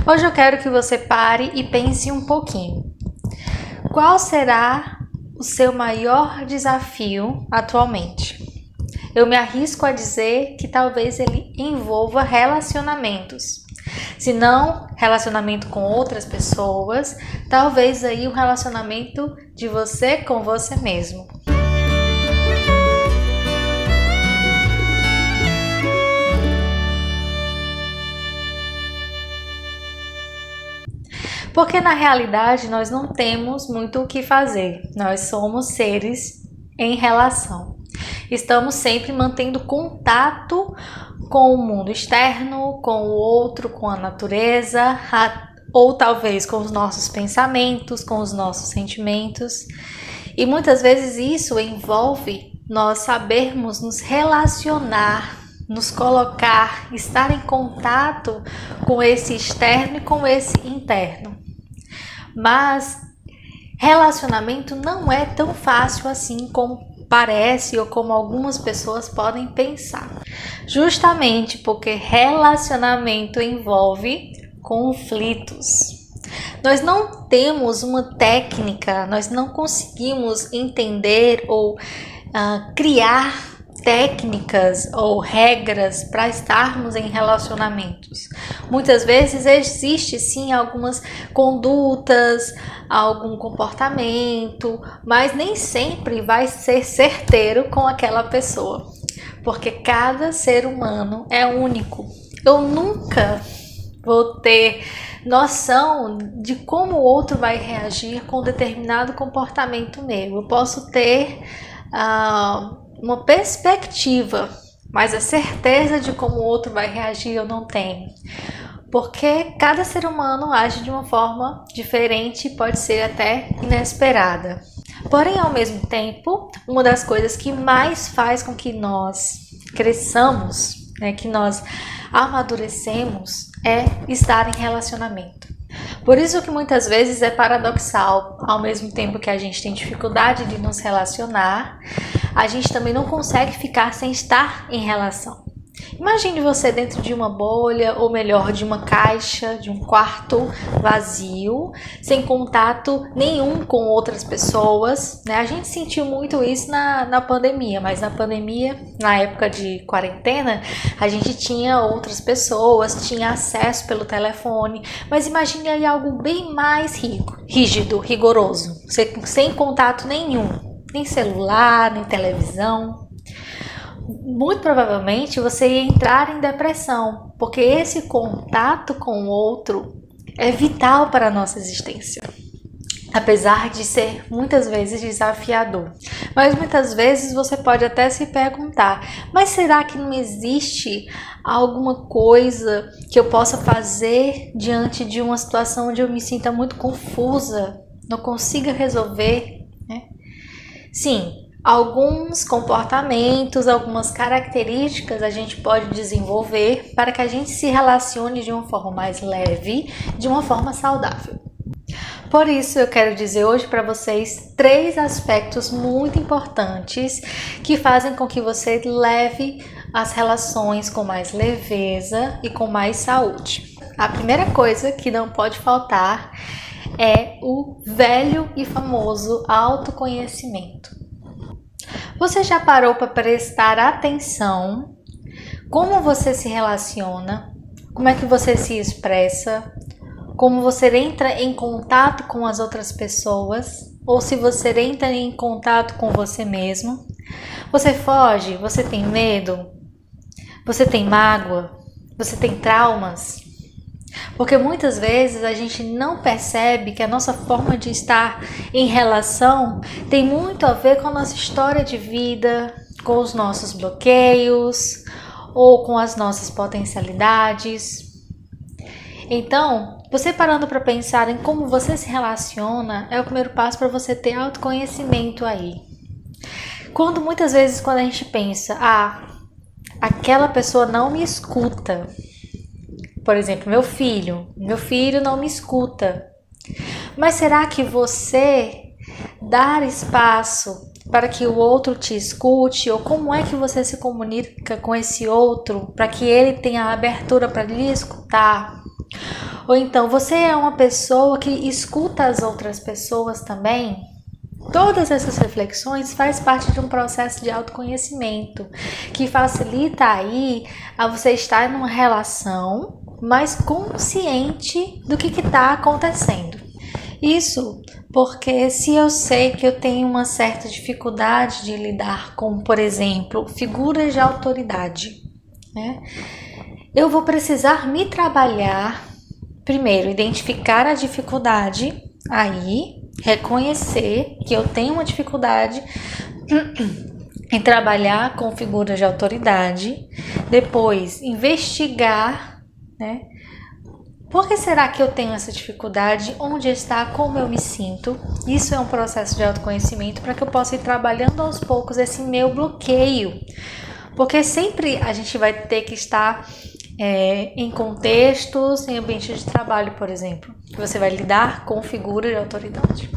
Hoje eu quero que você pare e pense um pouquinho. Qual será o seu maior desafio atualmente? Eu me arrisco a dizer que talvez ele envolva relacionamentos. Se não relacionamento com outras pessoas, talvez aí o relacionamento de você com você mesmo. Porque na realidade nós não temos muito o que fazer. Nós somos seres em relação. Estamos sempre mantendo contato com o mundo externo, com o outro, com a natureza, ou talvez com os nossos pensamentos, com os nossos sentimentos. E muitas vezes isso envolve nós sabermos nos relacionar, nos colocar, estar em contato com esse externo e com esse interno. Mas relacionamento não é tão fácil assim como parece ou como algumas pessoas podem pensar. Justamente porque relacionamento envolve conflitos. Nós não temos uma técnica, nós não conseguimos entender ou criar técnicas ou regras para estarmos em relacionamentos. Muitas vezes existe sim algumas condutas, algum comportamento, mas nem sempre vai ser certeiro com aquela pessoa, porque cada ser humano é único. Eu nunca vou ter noção de como o outro vai reagir com determinado comportamento meu. Eu posso ter uma perspectiva, mas a certeza de como o outro vai reagir eu não tenho. Porque cada ser humano age de uma forma diferente e pode ser até inesperada. Porém, ao mesmo tempo, uma das coisas que mais faz com que nós cresçamos, que nós amadurecemos, é estar em relacionamento. Por isso que muitas vezes é paradoxal, ao mesmo tempo que a gente tem dificuldade de nos relacionar, a gente também não consegue ficar sem estar em relação. Imagine você dentro de uma bolha, ou melhor, de uma caixa, de um quarto vazio, sem contato nenhum com outras pessoas, A gente sentiu muito isso na pandemia, mas na pandemia, na época de quarentena, a gente tinha outras pessoas, tinha acesso pelo telefone, mas imagine aí algo bem mais rígido, rigoroso, sem contato nenhum, nem celular, nem televisão. Muito provavelmente você ia entrar em depressão, porque esse contato com o outro é vital para a nossa existência. Apesar de ser muitas vezes desafiador. Mas muitas vezes você pode até se perguntar, mas será que não existe alguma coisa que eu possa fazer diante de uma situação onde eu me sinta muito confusa, não consiga resolver? Sim. Alguns comportamentos, algumas características a gente pode desenvolver para que a gente se relacione de uma forma mais leve, de uma forma saudável. Por isso eu quero dizer hoje para vocês 3 aspectos muito importantes que fazem com que você leve as relações com mais leveza e com mais saúde. A primeira coisa que não pode faltar é o velho e famoso autoconhecimento. Você já parou para prestar atenção como você se relaciona, como é que você se expressa, como você entra em contato com as outras pessoas, ou se você entra em contato com você mesmo? Você foge? Você tem medo? Você tem mágoa? Você tem traumas? Porque muitas vezes a gente não percebe que a nossa forma de estar em relação tem muito a ver com a nossa história de vida, com os nossos bloqueios ou com as nossas potencialidades. Então, você parando para pensar em como você se relaciona é o primeiro passo para você ter autoconhecimento aí. Muitas vezes quando a gente pensa, aquela pessoa não me escuta. Por exemplo, meu filho não me escuta. Mas será que você dar espaço para que o outro te escute? Ou como é que você se comunica com esse outro para que ele tenha a abertura para lhe escutar? Ou então, você é uma pessoa que escuta as outras pessoas também? Todas essas reflexões faz parte de um processo de autoconhecimento que facilita aí a você estar numa relação mais consciente do que está acontecendo. Isso porque se eu sei que eu tenho uma certa dificuldade de lidar com, por exemplo, figuras de autoridade, né? Eu vou precisar me trabalhar, primeiro, identificar a dificuldade aí, reconhecer que eu tenho uma dificuldade em trabalhar com figuras de autoridade, depois investigar, né? Por que será que eu tenho essa dificuldade? Onde está? Como eu me sinto? Isso é um processo de autoconhecimento para que eu possa ir trabalhando aos poucos esse meu bloqueio. Porque sempre a gente vai ter que estar em contextos, em ambiente de trabalho, por exemplo, que você vai lidar com figuras de autoridade.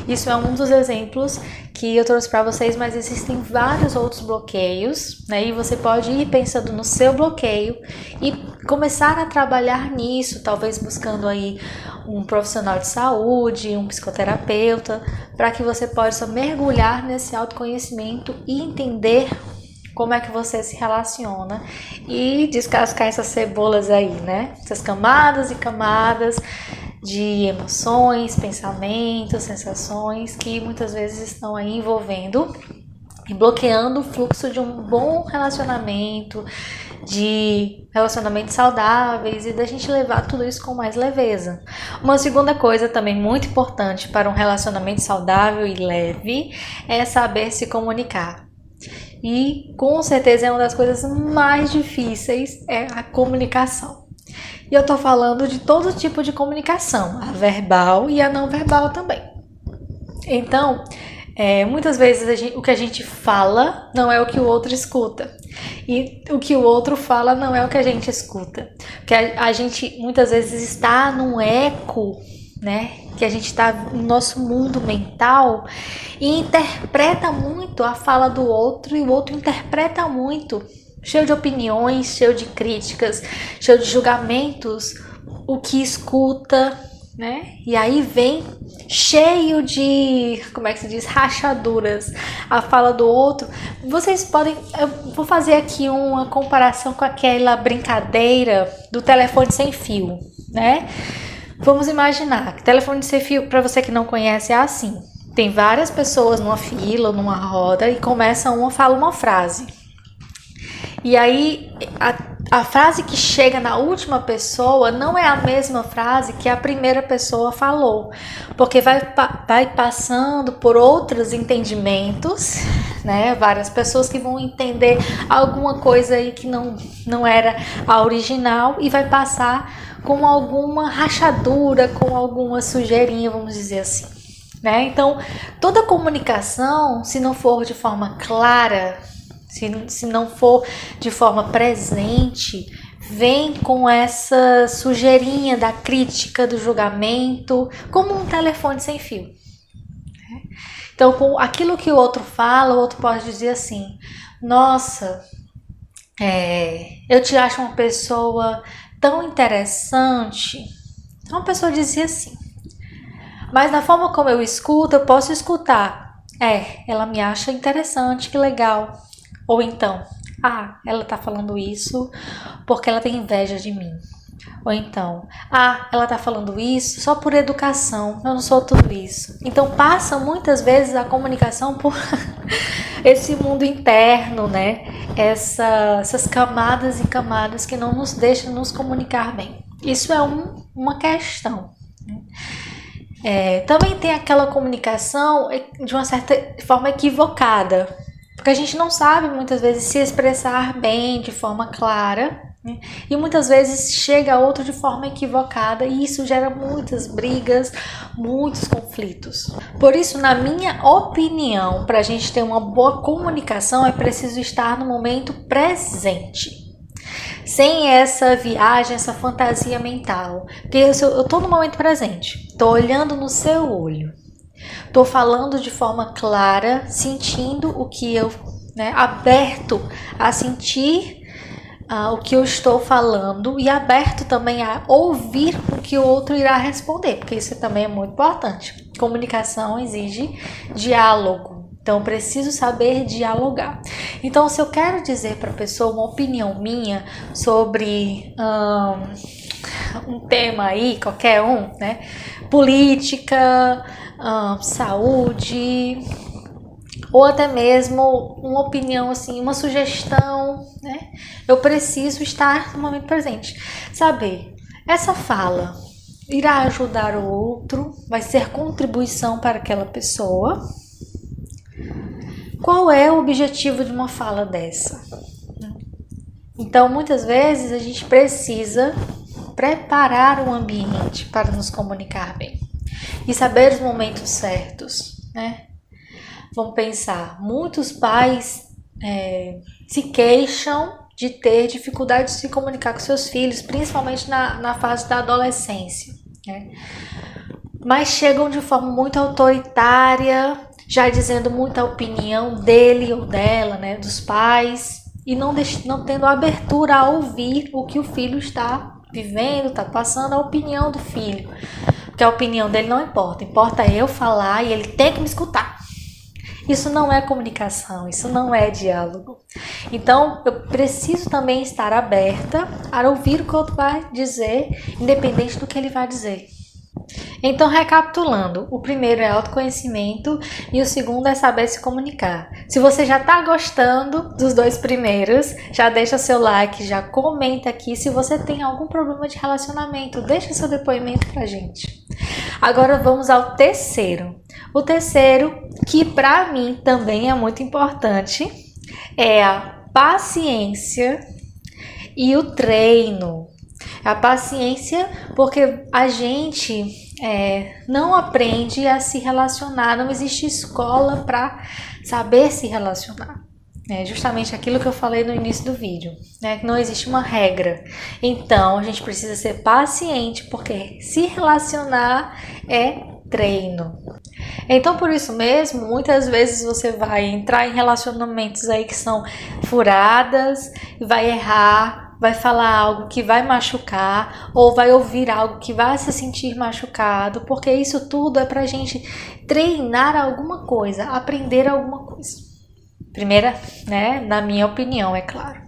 Isso é um dos exemplos que eu trouxe para vocês, mas existem vários outros bloqueios, né? E você pode ir pensando no seu bloqueio e começar a trabalhar nisso, talvez buscando aí um profissional de saúde, um psicoterapeuta, para que você possa mergulhar nesse autoconhecimento e entender como é que você se relaciona e descascar essas cebolas aí, né? Essas camadas e camadas de emoções, pensamentos, sensações que muitas vezes estão aí envolvendo e bloqueando o fluxo de um bom relacionamento, de relacionamentos saudáveis e da gente levar tudo isso com mais leveza. Uma segunda coisa também muito importante para um relacionamento saudável e leve é saber se comunicar. E com certeza é uma das coisas mais difíceis é a comunicação. E eu tô falando de todo tipo de comunicação, a verbal e a não verbal também. Então, muitas vezes o que a gente fala não é o que o outro escuta. E o que o outro fala não é o que a gente escuta. Porque a gente muitas vezes está num eco, né? Que a gente está no nosso mundo mental e interpreta muito a fala do outro e o outro interpreta muito, cheio de opiniões, cheio de críticas, cheio de julgamentos, o que escuta, né? E aí vem cheio de, como é que se diz, rachaduras a fala do outro. Vocês podem, eu vou fazer aqui uma comparação com aquela brincadeira do telefone sem fio, né? Vamos imaginar que telefone sem fio, para você que não conhece, é assim. Tem várias pessoas numa fila ou numa roda e começa uma, fala uma frase. E aí a frase que chega na última pessoa não é a mesma frase que a primeira pessoa falou, porque vai passando por outros entendimentos, né? Várias pessoas que vão entender alguma coisa aí que não era a original e vai passar com alguma rachadura, com alguma sujeirinha, vamos dizer assim, né? Então, toda comunicação, se não for de forma clara, se não for de forma presente, vem com essa sujeirinha da crítica, do julgamento, como um telefone sem fio. Então, com aquilo que o outro fala, o outro pode dizer assim: nossa, eu te acho uma pessoa tão interessante. Uma pessoa dizia assim, mas na forma como eu escuto, eu posso escutar: ela me acha interessante, que legal. Ou então, ela tá falando isso porque ela tem inveja de mim. Ou então, ela tá falando isso só por educação, eu não sou tudo isso. Então passa muitas vezes a comunicação por esse mundo interno, né? Essas camadas e camadas que não nos deixam nos comunicar bem. Isso é uma questão. Também tem aquela comunicação de uma certa forma equivocada, porque a gente não sabe muitas vezes se expressar bem, de forma clara, né? E muitas vezes chega a outro de forma equivocada e isso gera muitas brigas, muitos conflitos. Por isso, na minha opinião, para a gente ter uma boa comunicação é preciso estar no momento presente. Sem essa viagem, essa fantasia mental. Porque eu tô no momento presente, tô olhando no seu olho, tô falando de forma clara, sentindo o que eu, aberto a sentir o que eu estou falando e aberto também a ouvir o que o outro irá responder, porque isso também é muito importante. Comunicação exige diálogo, então eu preciso saber dialogar. Então, se eu quero dizer para a pessoa uma opinião minha sobre um tema aí, qualquer um, né? Política, saúde, ou até mesmo uma opinião, assim, uma sugestão, né? Eu preciso estar no momento presente. Saber, essa fala irá ajudar o outro, vai ser contribuição para aquela pessoa. Qual é o objetivo de uma fala dessa? Então, muitas vezes a gente precisa preparar o ambiente para nos comunicar bem e saber os momentos certos, né? Vamos pensar, muitos pais se queixam de ter dificuldade de se comunicar com seus filhos, principalmente na fase da adolescência, né? Mas chegam de forma muito autoritária, já dizendo muita opinião dele ou dela, né, dos pais, e não tendo abertura a ouvir o que o filho está vivendo, está passando, a opinião do filho. Porque a opinião dele não importa, importa eu falar e ele tem que me escutar. Isso não é comunicação, isso não é diálogo. Então, eu preciso também estar aberta a ouvir o que o outro vai dizer, independente do que ele vai dizer. Então, recapitulando, o primeiro é autoconhecimento e o segundo é saber se comunicar. Se você já está gostando dos dois primeiros, já deixa seu like, já comenta aqui. Se você tem algum problema de relacionamento, deixa seu depoimento pra gente. Agora vamos ao terceiro. O terceiro, que para mim também é muito importante, é a paciência e o treino. A paciência, porque a gente não aprende a se relacionar, não existe escola para saber se relacionar. É justamente aquilo que eu falei no início do vídeo, né? Que não existe uma regra. Então, a gente precisa ser paciente, porque se relacionar é treino. Então, por isso mesmo, muitas vezes você vai entrar em relacionamentos aí que são furadas, vai errar, vai falar algo que vai machucar, ou vai ouvir algo que vai se sentir machucado, porque isso tudo é pra gente treinar alguma coisa, aprender alguma coisa. Primeira, né, na minha opinião, é claro.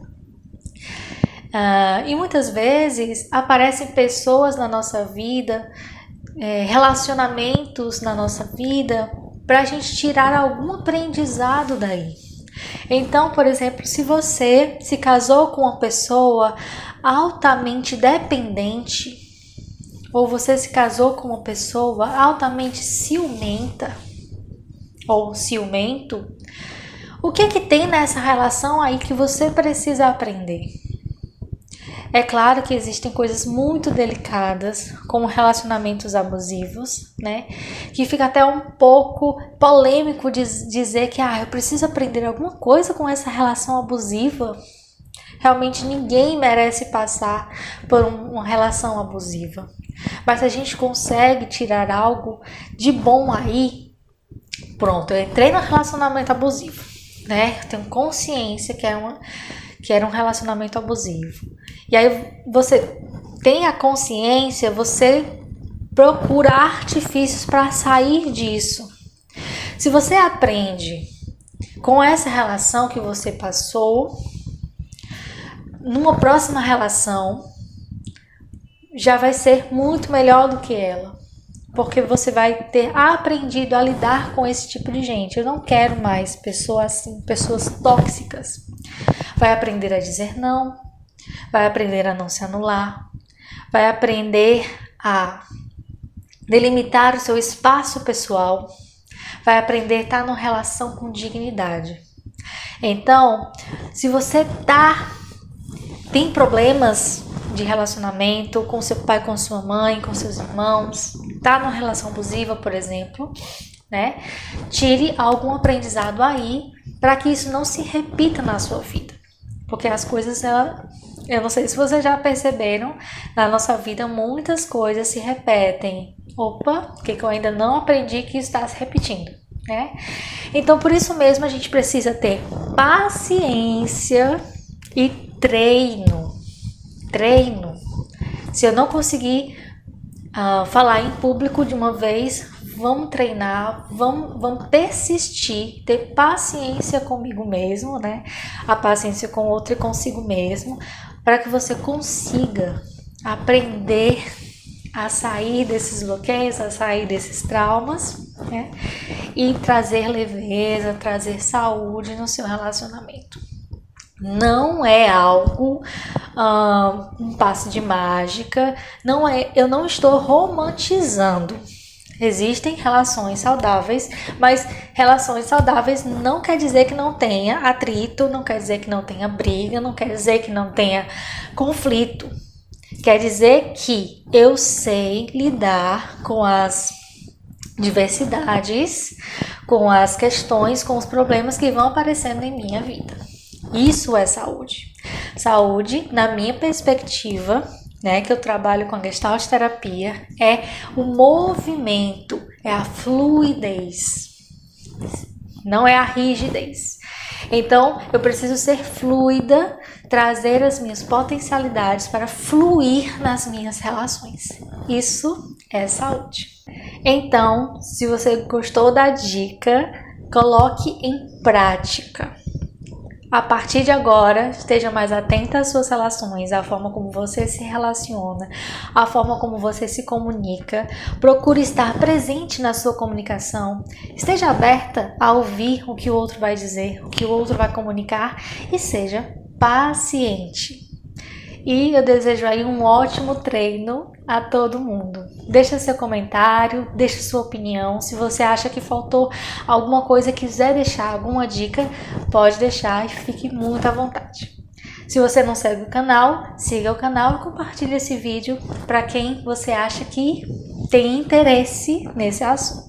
E muitas vezes aparecem pessoas na nossa vida, relacionamentos na nossa vida, pra gente tirar algum aprendizado daí. Então, por exemplo, se você se casou com uma pessoa altamente dependente, ou você se casou com uma pessoa altamente ciumenta ou ciumento, o que tem nessa relação aí que você precisa aprender? É claro que existem coisas muito delicadas, como relacionamentos abusivos, né? Que fica até um pouco polêmico dizer que eu preciso aprender alguma coisa com essa relação abusiva. Realmente ninguém merece passar por uma relação abusiva. Mas se a gente consegue tirar algo de bom aí, pronto, eu entrei no relacionamento abusivo, né? Eu tenho consciência que era um relacionamento abusivo. E aí você tem a consciência, você procura artifícios para sair disso. Se você aprende com essa relação que você passou, numa próxima relação, já vai ser muito melhor do que ela. Porque você vai ter aprendido a lidar com esse tipo de gente. Eu não quero mais pessoas assim, pessoas tóxicas. Vai aprender a dizer não, vai aprender a não se anular, vai aprender a delimitar o seu espaço pessoal, vai aprender a estar numa relação com dignidade. Então, se você tem problemas de relacionamento com seu pai, com sua mãe, com seus irmãos, tá numa relação abusiva, por exemplo, né? Tire algum aprendizado aí para que isso não se repita na sua vida. Porque as coisas, eu não sei se vocês já perceberam, na nossa vida muitas coisas se repetem. Opa, o que eu ainda não aprendi que está se repetindo, né? Então, por isso mesmo, a gente precisa ter paciência e treino. Se eu não conseguir falar em público de uma vez, vamos treinar, vamos persistir, ter paciência comigo mesmo, né? A paciência com o outro e consigo mesmo, para que você consiga aprender a sair desses bloqueios, a sair desses traumas, né? E trazer leveza, trazer saúde no seu relacionamento. Não é algo, um passe de mágica, eu não estou romantizando. Existem relações saudáveis, mas relações saudáveis não quer dizer que não tenha atrito, não quer dizer que não tenha briga, não quer dizer que não tenha conflito. Quer dizer que eu sei lidar com as diversidades, com as questões, com os problemas que vão aparecendo em minha vida. Isso é saúde. Saúde, na minha perspectiva, né, que eu trabalho com a Gestalt terapia, é o movimento, é a fluidez, não é a rigidez. Então, eu preciso ser fluida, trazer as minhas potencialidades para fluir nas minhas relações. Isso é saúde. Então, se você gostou da dica, coloque em prática. A partir de agora, esteja mais atenta às suas relações, à forma como você se relaciona, à forma como você se comunica. Procure estar presente na sua comunicação. Esteja aberta a ouvir o que o outro vai dizer, o que o outro vai comunicar e seja paciente. E eu desejo aí um ótimo treino a todo mundo. Deixa seu comentário, deixa sua opinião. Se você acha que faltou alguma coisa, quiser deixar alguma dica, pode deixar e fique muito à vontade. Se você não segue o canal, siga o canal e compartilhe esse vídeo para quem você acha que tem interesse nesse assunto.